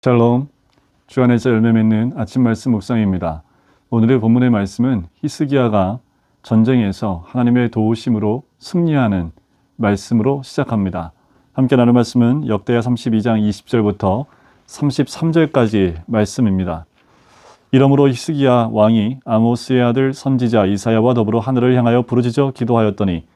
샬롬, 주 안에서 열매 맺는 아침 말씀 묵상입니다. 오늘의 본문의 말씀은 히스기야가 전쟁에서 하나님의 도우심으로 승리하는 말씀으로 시작합니다. 함께 나눌 말씀은 역대하 32장 20절부터 33절까지 말씀입니다. 이러므로 히스기야 왕이 아모스의 아들 선지자 이사야와 더불어 하늘을 향하여 부르짖어 기도하였더니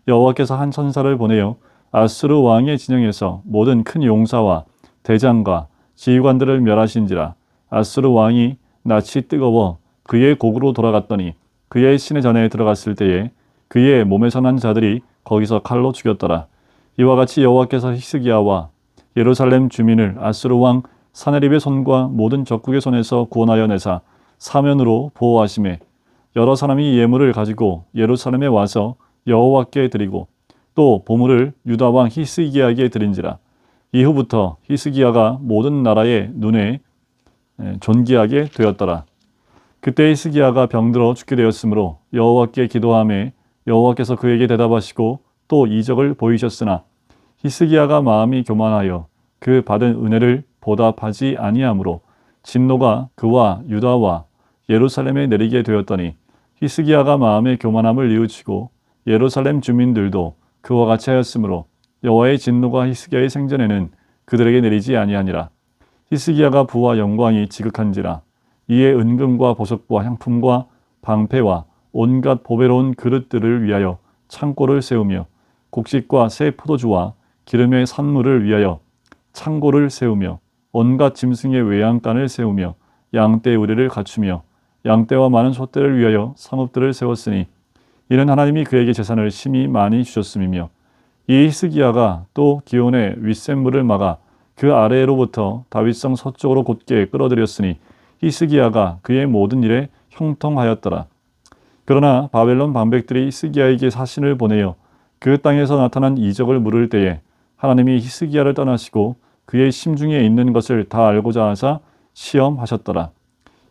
여호와께서 한 천사를 보내어 아수르 왕의 진영에서 모든 큰 용사와 대장과 지휘관들을 멸하신지라. 아수르 왕이 낯이 뜨거워 그의 곡으로 돌아갔더니 그의 시내전에 들어갔을 때에 그의 몸에서 난 자들이 거기서 칼로 죽였더라. 이와 같이 여호와께서 히스기야와 예루살렘 주민을 아수르 왕 사네립의 손과 모든 적국의 손에서 구원하여 내사 사면으로 보호하시매 여러 사람이 예물을 가지고 예루살렘에 와서 여호와께 드리고 또 보물을 유다 왕 히스기야에게 드린지라. 이후부터 히스기야가 모든 나라의 눈에 존귀하게 되었더라. 그때 히스기야가 병들어 죽게 되었으므로 여호와께 기도하매 여호와께서 그에게 대답하시고 또 이적을 보이셨으나 히스기야가 마음이 교만하여 그 받은 은혜를 보답하지 아니하므로 진노가 그와 유다와 예루살렘에 내리게 되었더니 히스기야가 마음의 교만함을 뉘우치고 예루살렘 주민들도 그와 같이 하였으므로 여호와의 진노가 히스기야의 생전에는 그들에게 내리지 아니하니라. 히스기야가 부와 영광이 지극한지라. 이에 은금과 보석과 향품과 방패와 온갖 보배로운 그릇들을 위하여 창고를 세우며 곡식과 새 포도주와 기름의 산물을 위하여 창고를 세우며 온갖 짐승의 외양간을 세우며 양떼 우리를 갖추며 양떼와 많은 소떼를 위하여 성읍들을 세웠으니 이는 하나님이 그에게 재산을 심히 많이 주셨음이며 이 히스기야가 또 기온의 윗샘물을 막아 그 아래로부터 다윗성 서쪽으로 곧게 끌어들였으니 히스기야가 그의 모든 일에 형통하였더라. 그러나 바벨론 방백들이 히스기야에게 사신을 보내어 그 땅에서 나타난 이적을 물을 때에 하나님이 히스기야를 떠나시고 그의 심중에 있는 것을 다 알고자 하사 시험하셨더라.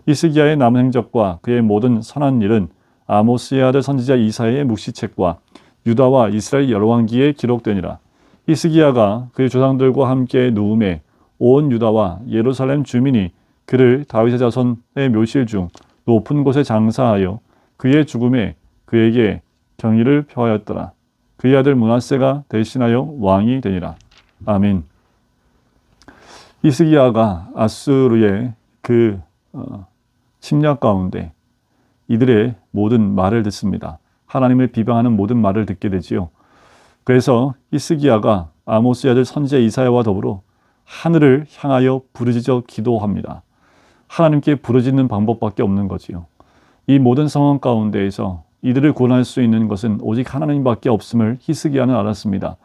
히스기야의 남은 행적과 그의 모든 선한 일은 아모스의 아들 선지자 이사야의 묵시책과 유다와 이스라엘 열왕기에 기록되니라. 히스기야가 그의 조상들과 함께 누움에 온 유다와 예루살렘 주민이 그를 다윗의 자손의 묘실 중 높은 곳에 장사하여 그의 죽음에 그에게 경의를 표하였더라. 그의 아들 므낫세가 대신하여 왕이 되니라. 아멘. 히스기야가 아수르의 그 침략 가운데 이들의 모든 말을 듣습니다. 하나님을 비방하는 모든 말을 듣게 되지요. 그래서 히스기야가 아모스의 아들 선지자 이사야와 더불어 하늘을 향하여 부르짖어 기도합니다. 하나님께 부르짖는 방법밖에 없는 거지요. 이 모든 상황 가운데에서 이들을 구원할 수 있는 것은 오직 하나님밖에 없음을 히스기야는 알았습니다.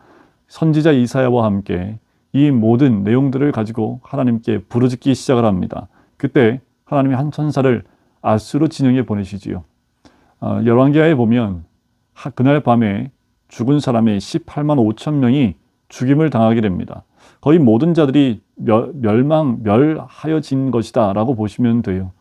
선지자 이사야와 함께 이 모든 내용들을 가지고 하나님께 부르짖기 시작을 합니다. 그때 하나님이 한 천사를 아수르 진영에 보내시지요. 열왕기하에 보면 그날 밤에 죽은 사람의 18만 5천 명이 죽임을 당하게 됩니다. 거의 모든 자들이 멸하여진 것이다 라고 보시면 돼요.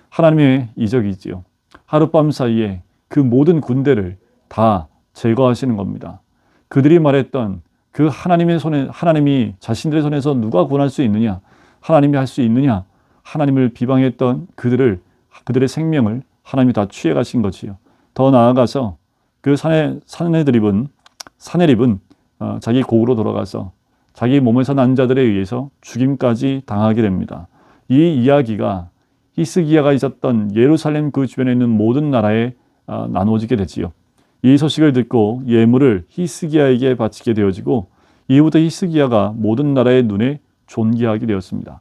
하나님의 이적이지요. 하룻밤 사이에 그 모든 군대를 다 제거하시는 겁니다. 그들이 말했던 그 하나님의 손에, 하나님이 자신들의 손에서 누가 구원할 수 있느냐, 하나님이 할 수 있느냐, 하나님을 비방했던 그들의 생명을 하나님이 다 취해가신 거지요. 더 나아가서 그 사내립은 자기 곡으로 돌아가서 자기 몸에서 난 자들에 의해서 죽임까지 당하게 됩니다. 이 이야기가 히스기야가 있었던 예루살렘 그 주변에 있는 모든 나라에 나누어지게 되지요. 이 소식을 듣고 예물을 히스기야에게 바치게 되어지고 이후부터 히스기야가 모든 나라의 눈에 존귀하게 되었습니다.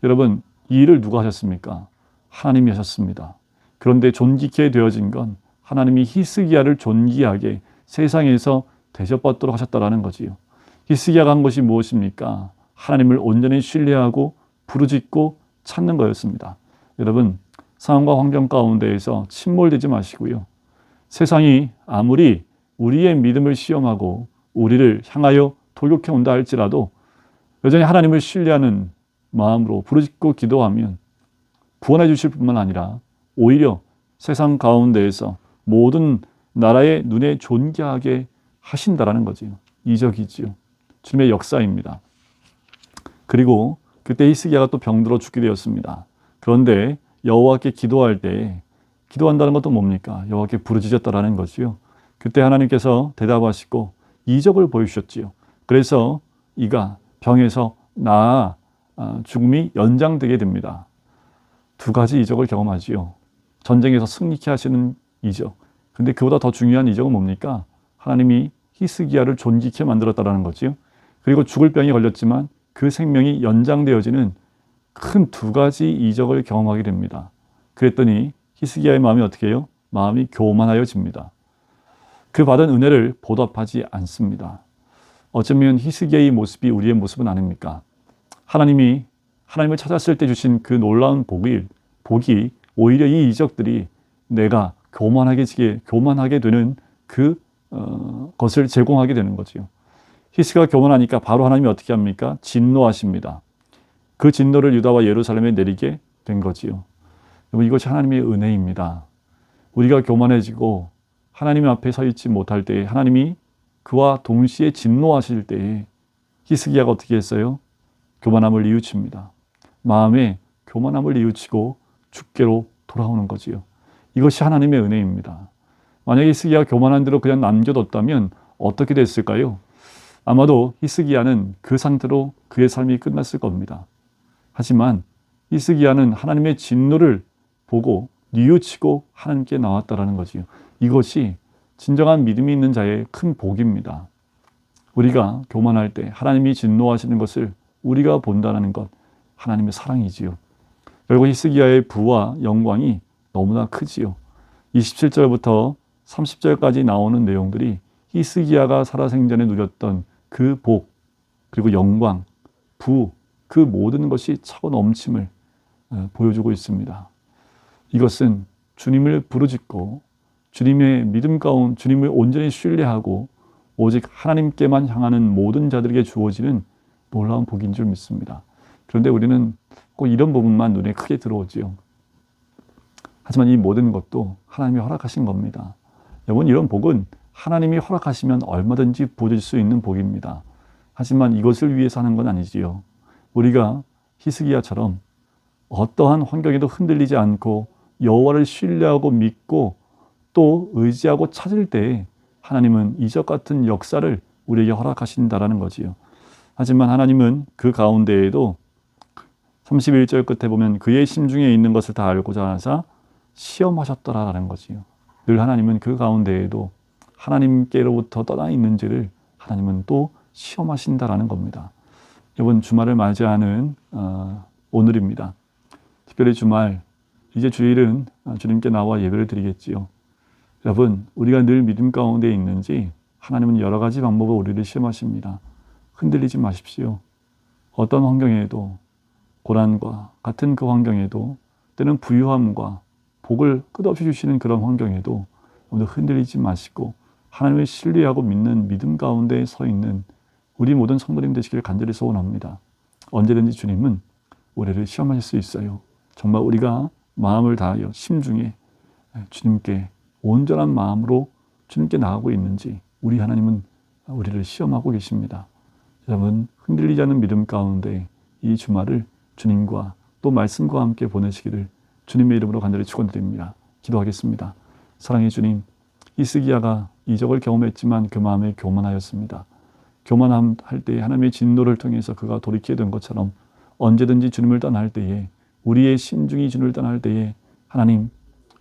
여러분, 이 일을 누가 하셨습니까? 하나님이 하셨습니다. 그런데 존귀케 되어진 건 하나님이 히스기야를 존귀하게 세상에서 대접받도록 하셨다라는 거지요. 히스기야가 한 것이 무엇입니까? 하나님을 온전히 신뢰하고 부르짖고 찾는 거였습니다. 여러분, 상황과 환경 가운데에서 침몰되지 마시고요. 세상이 아무리 우리의 믿음을 시험하고 우리를 향하여 돌격해 온다 할지라도 여전히 하나님을 신뢰하는 마음으로 부르짖고 기도하면 구원해 주실 뿐만 아니라 오히려 세상 가운데에서 모든 나라의 눈에 존귀하게 하신다라는 거지요. 이적이지요. 주님의 역사입니다. 그리고 그때 히스기야가 또 병들어 죽게 되었습니다. 그런데 여호와께 기도할 때 기도한다는 것도 뭡니까? 여호와께 부르짖었다라는 거지요. 그때 하나님께서 대답하시고 이적을 보여주셨지요. 그래서 이가 병에서 나아 죽음이 연장되게 됩니다. 두 가지 이적을 경험하지요. 전쟁에서 승리케 하시는 이적. 근데 그보다 더 중요한 이적은 뭡니까? 하나님이 히스기야를 존귀케 만들었다라는 거지요. 그리고 죽을 병이 걸렸지만 그 생명이 연장되어지는 큰 두 가지 이적을 경험하게 됩니다. 그랬더니 히스기야의 마음이 어떻게 해요? 마음이 교만하여집니다. 그 받은 은혜를 보답하지 않습니다. 어쩌면 히스기야의 모습이 우리의 모습은 아닙니까? 하나님이 하나님을 찾았을 때 주신 그 놀라운 복이 오히려 이 이적들이 내가 교만하게 되는 그 것을 제공하게 되는 거지요. 히스기야가 교만하니까 바로 하나님이 어떻게 합니까? 진노하십니다. 그 진노를 유다와 예루살렘에 내리게 된 거지요. 여러분, 이것이 하나님의 은혜입니다. 우리가 교만해지고 하나님 앞에 서 있지 못할 때에 하나님이 그와 동시에 진노하실 때에 히스기야가 어떻게 했어요? 교만함을 뉘우칩니다. 마음에 교만함을 뉘우치고 주께로 돌아오는 거지요. 이것이 하나님의 은혜입니다. 만약에 히스기야가 교만한 대로 그냥 남겨뒀다면 어떻게 됐을까요? 아마도 히스기야는 그 상태로 그의 삶이 끝났을 겁니다. 하지만 히스기야는 하나님의 진노를 보고 뉘우치고 하나님께 나왔다라는 거지요. 이것이 진정한 믿음이 있는 자의 큰 복입니다. 우리가 교만할 때 하나님이 진노하시는 것을 우리가 본다는 것, 하나님의 사랑이지요. 결국 히스기야의 부와 영광이 너무나 크지요. 27절부터 30절까지 나오는 내용들이 히스기야가 살아생전에 누렸던 그 복, 그리고 영광, 부, 그 모든 것이 차고 넘침을 보여주고 있습니다. 이것은 주님을 부르짖고 주님의 믿음 가운데 주님을 온전히 신뢰하고 오직 하나님께만 향하는 모든 자들에게 주어지는 놀라운 복인 줄 믿습니다. 그런데 우리는 꼭 이런 부분만 눈에 크게 들어오지요. 하지만 이 모든 것도 하나님이 허락하신 겁니다. 여러분, 이런 복은 하나님이 허락하시면 얼마든지 부어질 수 있는 복입니다. 하지만 이것을 위해서 하는 건 아니지요. 우리가 히스기야처럼 어떠한 환경에도 흔들리지 않고 여호와를 신뢰하고 믿고 또 의지하고 찾을 때 하나님은 이적 같은 역사를 우리에게 허락하신다라는 거지요. 하지만 하나님은 그 가운데에도 31절 끝에 보면 그의 심중에 있는 것을 다 알고자 하사 시험하셨더라라는 거지요. 늘 하나님은 그 가운데에도 하나님께로부터 떠나 있는지를 하나님은 또 시험하신다라는 겁니다. 이번 주말을 맞이하는 오늘입니다. 특별히 주말, 이제 주일은 주님께 나와 예배를 드리겠지요. 여러분, 우리가 늘 믿음 가운데 있는지 하나님은 여러 가지 방법으로 우리를 시험하십니다. 흔들리지 마십시오. 어떤 환경에도 고난과 같은 그 환경에도 때는 부유함과 복을 끝없이 주시는 그런 환경에도 오늘 흔들리지 마시고 하나님을 신뢰하고 믿는 믿음 가운데 서 있는 우리 모든 성도님 되시기를 간절히 소원합니다. 언제든지 주님은 우리를 시험하실 수 있어요. 정말 우리가 마음을 다하여 심중에 주님께 온전한 마음으로 주님께 나아가고 있는지 우리 하나님은 우리를 시험하고 계십니다. 여러분, 흔들리지 않는 믿음 가운데 이 주말을 주님과 또 말씀과 함께 보내시기를 주님의 이름으로 간절히 축원드립니다. 기도하겠습니다. 사랑의 주님, 히스기야가 이적을 경험했지만 그 마음에 교만하였습니다. 교만할 때에 하나님의 진노를 통해서 그가 돌이키게 된 것처럼 언제든지 주님을 떠날 때에 우리의 신중이 주님을 떠날 때에 하나님,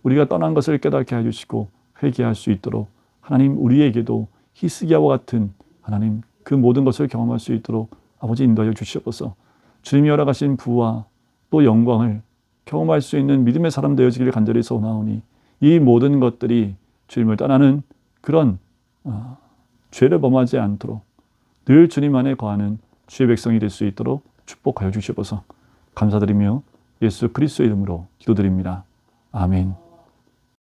우리가 떠난 것을 깨닫게 해주시고 회개할 수 있도록 하나님, 우리에게도 히스기야와 같은 하나님 그 모든 것을 경험할 수 있도록 아버지 인도하여 주시옵소서. 주님이 허락하신 부와 또 영광을 경험할 수 있는 믿음의 사람 되어지기를 간절히 소원하오니 이 모든 것들이 주님을 떠나는 그런 죄를 범하지 않도록 늘 주님 안에 거하는 주의 백성이 될 수 있도록 축복하여 주시옵소서. 감사드리며 예수 그리스도의 이름으로 기도드립니다. 아멘.